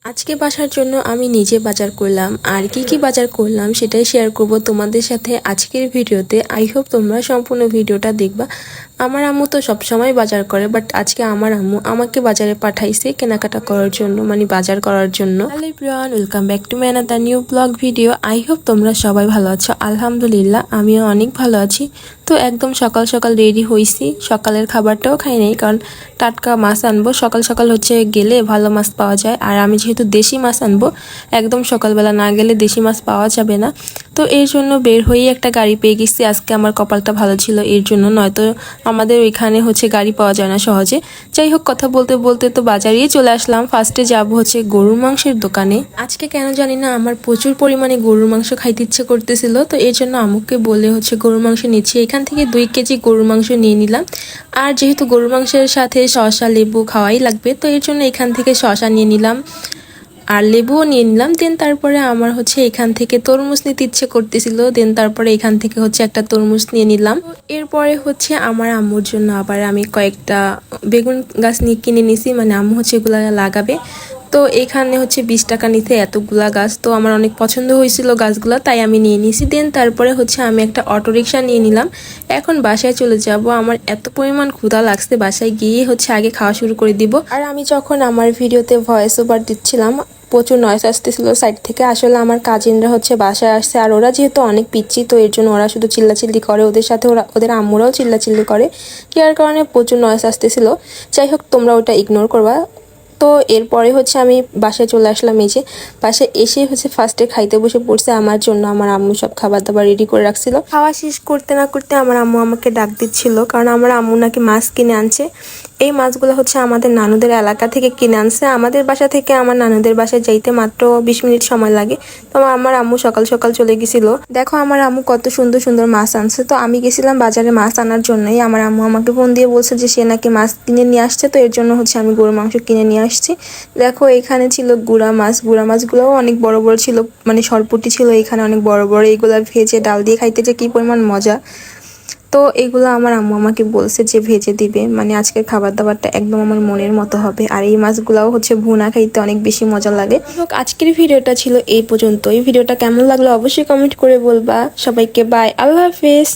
আজকে বাসার জন্য আমি নিজে বাজার করলাম আর কি বাজার করলাম সেটাই শেয়ার করব তোমাদের সাথে আজকের ভিডিওতে। আই হোপ তোমরা সম্পূর্ণ ভিডিওটা দেখবা। আমার আম্মু তো সবসময় বাজার করে, বাট আজকে আমার আম্মু আমাকে বাজারে পাঠাইছে কেনাকাটা করার জন্য, মানে বাজার করার জন্য। Hello everyone, welcome back to my another new blog video. I hope তোমরা সবাই ভালো আছো। আলহামদুলিল্লাহ আমিও অনেক ভালো আছি। তো একদম সকাল সকাল রেডি হয়েছি, সকালের খাবারটাও খাই নাই কারণ টাটকা মাছ আনবো। সকাল সকাল হচ্ছে গেলে ভালো মাছ পাওয়া যায়, আর আমি যেহেতু দেশি মাছ আনবো, একদম সকালবেলা না গেলে দেশি মাছ পাওয়া যাবে না। তো এর জন্য বের হয়েই একটা গাড়ি পেয়ে গেছি। আজকে আমার কপালটা ভালো ছিল এর জন্য, নয়তো আমাদের ওইখানে হচ্ছে গাড়ি পাওয়া যায় না সহজে। যাই হোক, কথা বলতে বলতে তো বাজারেই চলে আসলাম। ফার্স্টে যাব হচ্ছে গরুর মাংসের দোকানে। আজকে কেন জানি না আমার প্রচুর পরিমাণে গরুর মাংস খাইতে ইচ্ছে করতেছিল, তো এর জন্য আম্মুকে বলে হচ্ছে গরুর মাংস নিচ্ছি। এখান থেকে 2 কেজি গরুর মাংস নিয়ে নিলাম। আর যেহেতু গরুর মাংসের সাথে শসা লেবু খাওয়াই লাগবে, তো এর জন্য এখান থেকে শসা নিয়ে নিলাম আর লেবুও নিয়ে নিলাম। দেন তারপরে আমার হচ্ছে এখান থেকে তরমুজ নিতে ইচ্ছে করতেছিল, দেন তারপরে এখান থেকে হচ্ছে একটা তরমুজ নিয়ে নিলাম। এরপরে হচ্ছে আমার আম্মুর জন্য আবার আমি কয়েকটা বেগুন গাছ নিয়ে কিনে নিছি, মানে আম্মু হচ্ছে এগুলা লাগাবে। তো এখানে হচ্ছে 20 টাকা নিতে এতগুলা গাছ, তো আমার অনেক পছন্দ হয়েছিল গাছগুলো, তাই আমি নিয়ে নিয়েছি। দেন তারপরে হচ্ছে আমি একটা অটোরিকশা নিয়ে নিলাম। এখন বাসায় চলে যাব। আমার এত পরিমাণ ক্ষুধা লাগছে, বাসায় গিয়ে হচ্ছে আগে খাওয়া শুরু করে দিব। আর আমি যখন আমার ভিডিওতে ভয়েস ওভার দিচ্ছিলাম, প্রচুর নয়েজ আসতেছিল সাইড থেকে। আসলে আমার কাজিনরা হচ্ছে বাসায় আসছে, আর ওরা যেহেতু অনেক পিচ্ছি, তো এর জন্য ওরা শুধু চিল্লাচিল্লি করে, ওদের সাথে ওদের আম্মুরাও চিল্লাচিল্লি করে, যার কারণে প্রচুর নয়েজ আসতেছিল। যাই হোক, তোমরা ওটা ইগনোর করবা। তো এরপরে হচ্ছে আমি বাসায় চলে আসলাম। এই যে বাসায় এসে হচ্ছে ফার্স্টে খাইতে বসে পড়ছে আমার জন্য। আমার আম্মু সব খাবার দাবার রেডি করে রাখছিল। খাওয়া শেষ করতে না করতে আমার আম্মু আমাকে ডাক দিচ্ছিল, কারণ আমার আম্মু নাকি মাছ কিনে আনছে। এই মাছগুলো হচ্ছে আমাদের নানুদের এলাকা থেকে কিনে আনছে। আমাদের বাসা থেকে আমার নানুদের বাসায় যাইতে মাত্র 20 মিনিট সময় লাগে। তো আমার আম্মু সকাল সকাল চলে গেছিল। দেখো আমার আম্মু কত সুন্দর সুন্দর মাছ আনছে। তো আমি গেছিলাম বাজারে মাছ আনার জন্যই। আমার আম্মু আমাকে ফোন দিয়ে বলছে যে সে নাকি মাছ কিনে নিয়ে আসছে, তো এর জন্য হচ্ছে আমি গরুর মাংস কিনে নিয়ে আসছি। দেখো এখানে ছিল গুড়া মাছ। গুড়া মাছগুলোও অনেক বড় বড় ছিল, মানে সরপুটি ছিল এখানে অনেক বড় বড়। এইগুলা ভেজে ডাল দিয়ে খাইতে যে কি পরিমাণ মজা। তো এগুলো আমার আম্মু আমাকে বলছে যে ভেজে দিবে, মানে আজকের খাবার দাবারটা একদম আমার মনের মতো হবে। আর এই মাছগুলাও হচ্ছে ভুনা খাইতে অনেক বেশি মজা লাগে। আজকের ভিডিওটা ছিল এই পর্যন্ত। এই ভিডিওটা কেমন লাগলো অবশ্যই কমেন্ট করে বলবা। সবাইকে বাই, আল্লাহ হাফেজ।